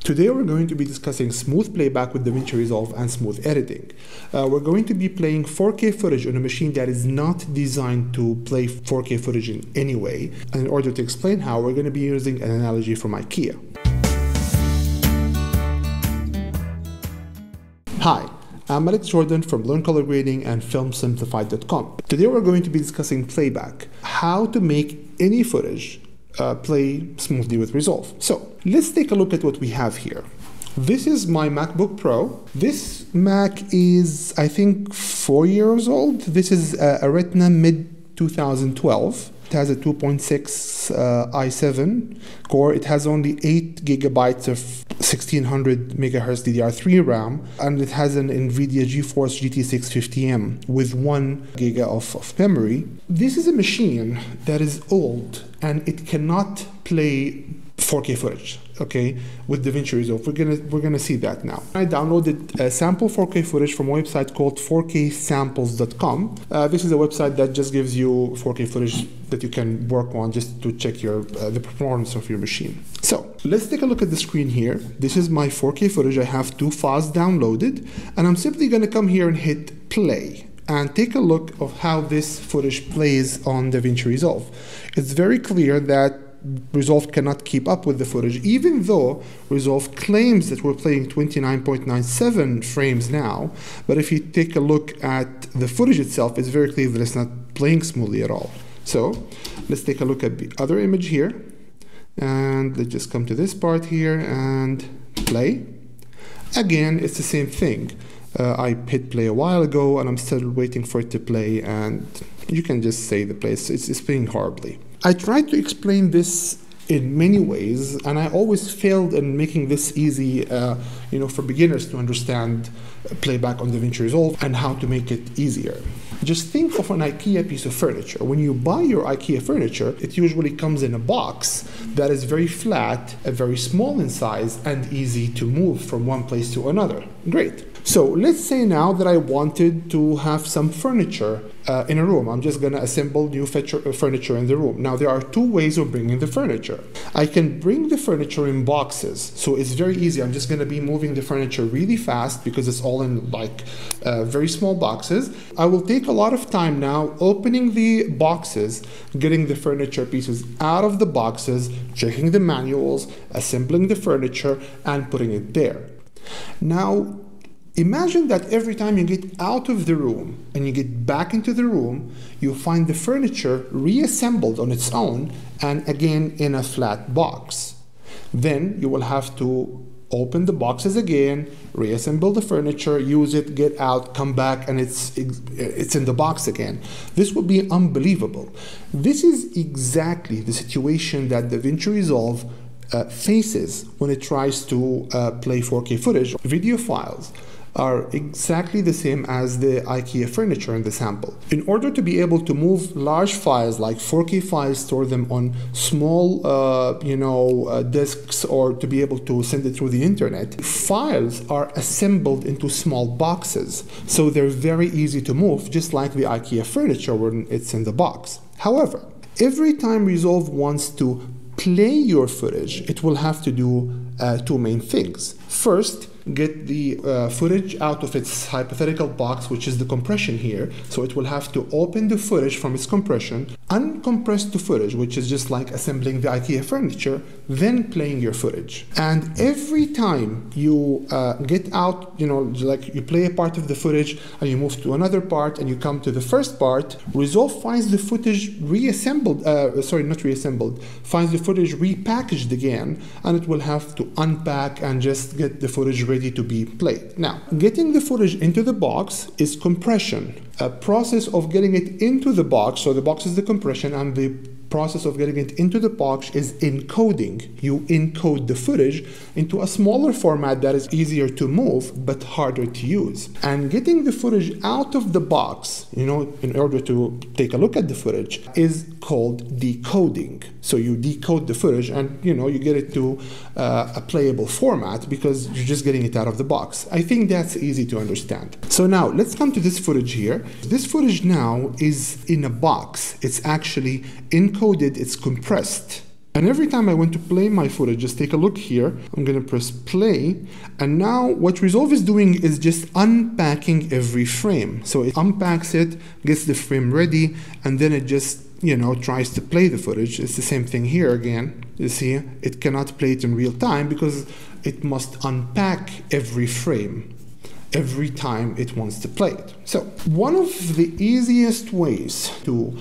Today we're going to be discussing smooth playback with DaVinci Resolve and smooth editing. We're going to be playing 4K footage on a machine that is not designed to play 4K footage in any way. And in order to explain how, we're going to be using an analogy from IKEA. Hi, I'm Alex Jordan from Learn Color Grading and FilmSimplified.com. Today we're going to be discussing playback, how to make any footage play smoothly with Resolve. So let's take a look at what we have here. This is my MacBook Pro. This Mac is, I think, 4 years old. This is a Retina mid 2012. It has a 2.6 i7 core. It has only 8 gigabytes of 1600 megahertz DDR3 RAM, and it has an NVIDIA GeForce GT 650M with 1 giga of memory. This is a machine that is old and it cannot play 4K footage, okay, with DaVinci Resolve. We're gonna see that now. I downloaded a sample 4K footage from a website called 4ksamples.com. This is a website that just gives you 4K footage that you can work on just to check the performance of your machine. So let's take a look at the screen here. This is my 4K footage. I have 2 files downloaded, and I'm simply gonna come here and hit play and take a look of how this footage plays on DaVinci Resolve. It's very clear that Resolve cannot keep up with the footage, even though Resolve claims that we're playing 29.97 frames now. But if you take a look at the footage itself, it's very clear that it's not playing smoothly at all. So let's take a look at the other image here. And let's just come to this part here and play. Again, it's the same thing. I hit play a while ago and I'm still waiting for it to play, and you can just say the play. It's playing horribly. I tried to explain this in many ways, and I always failed in making this easy, for beginners to understand playback on DaVinci Resolve and how to make it easier. Just think of an IKEA piece of furniture. When you buy your IKEA furniture, it usually comes in a box that is very flat, very small in size, and easy to move from one place to another. Great. So let's say now that I wanted to have some furniture in a room. I'm just going to assemble new furniture in the room. Now there are 2 ways of bringing the furniture. I can bring the furniture in boxes. So it's very easy. I'm just going to be moving the furniture really fast because it's all in very small boxes. I will take a lot of time now opening the boxes, getting the furniture pieces out of the boxes, checking the manuals, assembling the furniture, and putting it there. Now, imagine that every time you get out of the room and you get back into the room, you find the furniture reassembled on its own and again in a flat box. Then you will have to open the boxes again, reassemble the furniture, use it, get out, come back, and it's in the box again. This would be unbelievable. This is exactly the situation that DaVinci Resolve faces when it tries to play 4K footage. Video files are exactly the same as the IKEA furniture in the sample. In order to be able to move large files like 4K files, store them on small disks, or to be able to send it through the internet, files are assembled into small boxes. So they're very easy to move, just like the IKEA furniture when it's in the box. However, every time Resolve wants to play your footage, it will have to do 2 main things. First, get the footage out of its hypothetical box, which is the compression here. So it will have to open the footage from its compression, uncompress the footage, which is just like assembling the IKEA furniture, then playing your footage. And every time you get out, like you play a part of the footage and you move to another part and you come to the first part, Resolve finds the footage finds the footage repackaged again, and it will have to unpack and just get the footage ready to be played. Now, getting the footage into the box is compression, a process of getting it into the box. So the box is the compression, and the process of getting it into the box is encoding. You encode the footage into a smaller format that is easier to move but harder to use. And getting the footage out of the box, in order to take a look at the footage, is called decoding. So you decode the footage and you get it to a playable format because you're just getting it out of the box. I think that's easy to understand. So now let's come to this footage here. This footage now is in a box. It's actually encoded, it's compressed. And every time I want to play my footage, just take a look here, I'm going to press play. And now what Resolve is doing is just unpacking every frame. So it unpacks it, gets the frame ready, and then it just, tries to play the footage. It's the same thing here again. You see, it cannot play it in real time because it must unpack every frame every time it wants to play it. So one of the easiest ways to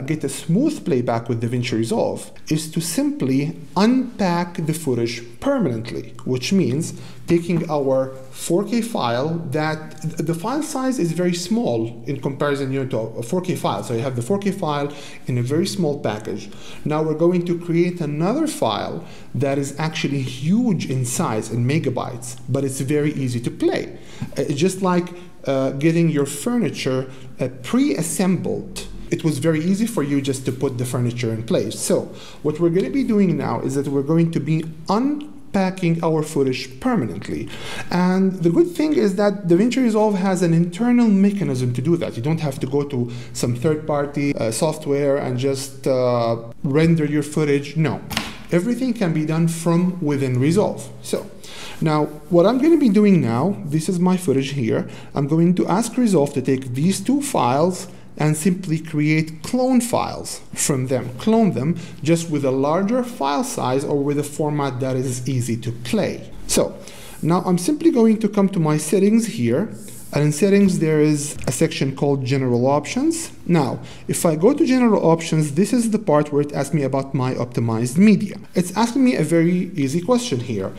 get a smooth playback with DaVinci Resolve is to simply unpack the footage permanently, which means taking our 4K file that the file size is very small in comparison to a 4K file. So you have the 4K file in a very small package. Now we're going to create another file that is actually huge in size, in megabytes, but it's very easy to play. It's just like getting your furniture pre-assembled. It was very easy for you just to put the furniture in place. So what we're going to be doing now is that we're going to be unpacking our footage permanently. And the good thing is that DaVinci Resolve has an internal mechanism to do that. You don't have to go to some third-party software and just render your footage. No, everything can be done from within Resolve. So now, what I'm going to be doing now, this is my footage here. I'm going to ask Resolve to take these two files and simply create clone files from them. Clone them just with a larger file size or with a format that is easy to play. So now I'm simply going to come to my settings here. And in settings, there is a section called General Options. Now, if I go to General Options, this is the part where it asks me about my optimized media. It's asking me a very easy question here.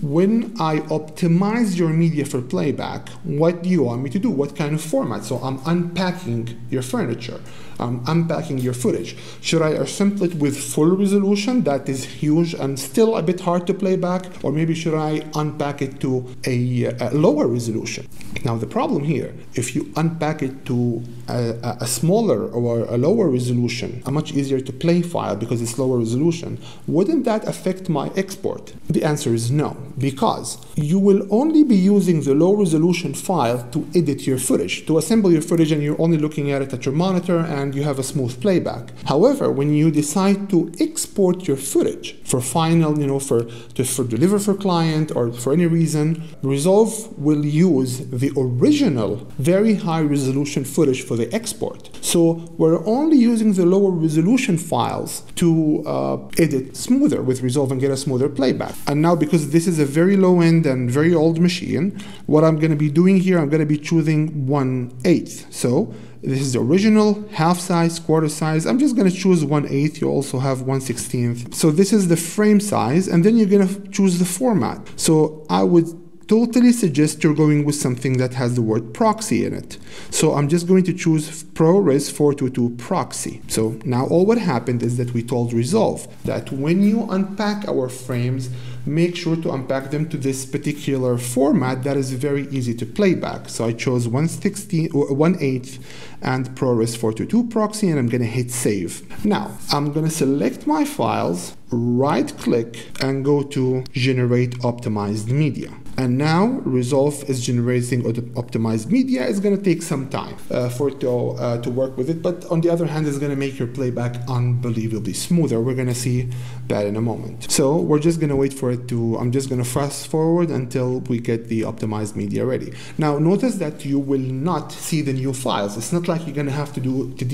When I optimize your media for playback, what do you want me to do? What kind of format? So I'm unpacking your furniture. I'm unpacking your footage. Should I assemble it with full resolution that is huge and still a bit hard to play back? Or maybe should I unpack it to a lower resolution? Now the problem here, if you unpack it to a smaller or a lower resolution, a much easier to play file because it's lower resolution, wouldn't that affect my export? The answer is no, because you will only be using the low resolution file to edit your footage, to assemble your footage, and you're only looking at it at your monitor and you have a smooth playback. However, when you decide to export your footage for final, for deliver for client or for any reason, Resolve will use the original very high resolution footage for the export. So we're only using the lower resolution files to edit smoother with Resolve and get a smoother playback. And now, because this is a very low end and very old machine, what I'm going to be doing here, I'm going to be choosing 1/8. So this is the original, half size, quarter size. I'm just going to choose 1/8. You also have 1/16. So this is the frame size, and then you're going to choose the format. So I would totally suggest you're going with something that has the word proxy in it. So I'm just going to choose ProRes 422 proxy. So now all what happened is that we told Resolve that when you unpack our frames, make sure to unpack them to this particular format that is very easy to play back. So I chose 1/8 and ProRes 422 proxy, and I'm going to hit save. Now I'm going to select my files, right click, and go to generate optimized media. And now Resolve is generating optimized media. It's going to take some time for it to work with it, but on the other hand, it's going to make your playback unbelievably smoother. We're going to see that in a moment. So we're just going to wait for it to, I'm just going to fast forward until we get the optimized media ready. Now notice that you will not see the new files. It's not like you're going to have to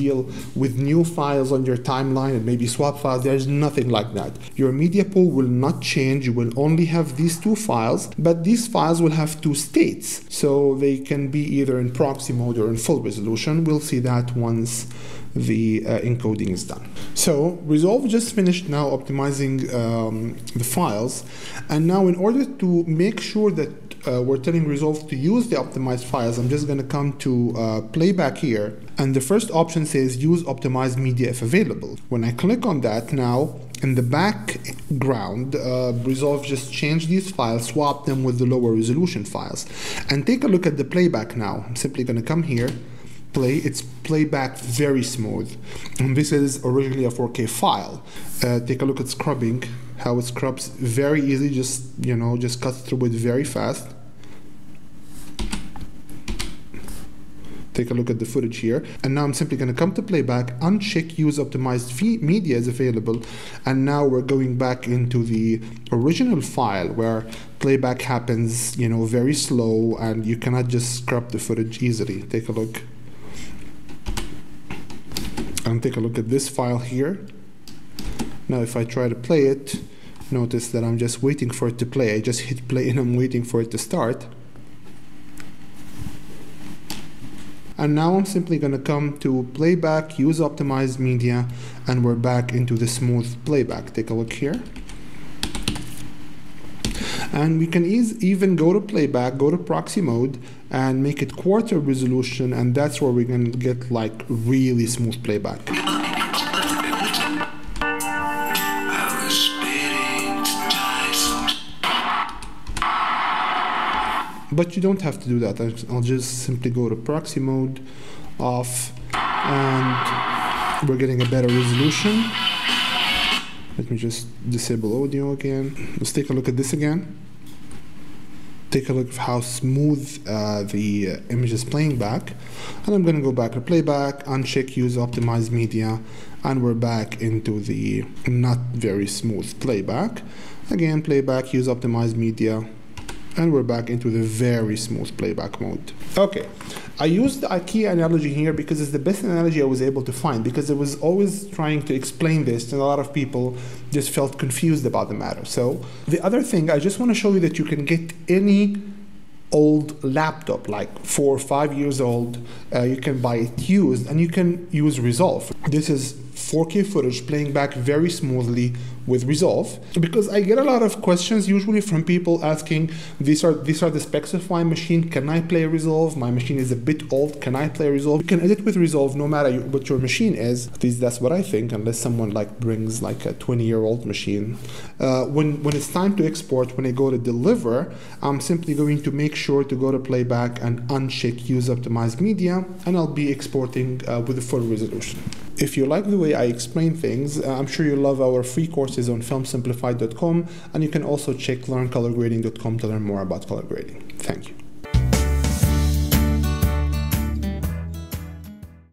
deal with new files on your timeline and maybe swap files. There's nothing like that. Your media pool will not change. You will only have these two files, but these files will have two states. So they can be either in proxy mode or in full resolution. We'll see that once the encoding is done. So Resolve just finished now optimizing the files, and now in order to make sure that we're telling Resolve to use the optimized files, I'm just going to come to playback here, and the first option says use optimized media if available. When I click on that, now in the background, Resolve just changed these files, swapped them with the lower resolution files. And take a look at the playback now. I'm simply going to come here, play. It's playback very smooth. And this is originally a 4K file. Take a look at scrubbing, how it scrubs very easy, just cuts through it very fast. Take a look at the footage here. And now I'm simply going to come to playback, uncheck use optimized media is available. And now we're going back into the original file where playback happens, very slow, and you cannot just scrub the footage easily. Take a look. And take a look at this file here. Now if I try to play it, notice that I'm just waiting for it to play. I just hit play and I'm waiting for it to start. And now I'm simply going to come to playback, use optimized media, and we're back into the smooth playback. Take a look here. And we can even go to playback, go to proxy mode, and make it quarter resolution, and that's where we're going to get like really smooth playback. But you don't have to do that. I'll just simply go to proxy mode, off, and we're getting a better resolution. Let me just disable audio again. Let's take a look at this again. Take a look at how smooth the image is playing back. And I'm going to go back to playback, uncheck use optimized media, and we're back into the not very smooth playback. Again, playback, use optimized media, and we're back into the very smooth playback mode. Okay, I used the IKEA analogy here because it's the best analogy I was able to find, because I was always trying to explain this and a lot of people just felt confused about the matter. So the other thing, I just want to show you that you can get any old laptop, like 4 or 5 years old, you can buy it used and you can use Resolve. This is 4K footage playing back very smoothly with Resolve, because I get a lot of questions usually from people asking, these are the specs of my machine, can I play Resolve? My machine is a bit old, can I play Resolve? You can edit with Resolve no matter what your machine is. At least that's what I think, unless someone brings like a 20-year-old machine. When it's time to export, when I go to deliver, I'm simply going to make sure to go to playback and uncheck use optimized media, and I'll be exporting with a full resolution. If you like the way I explain things, I'm sure you love our free courses on filmsimplified.com, and you can also check learncolorgrading.com to learn more about color grading. Thank you.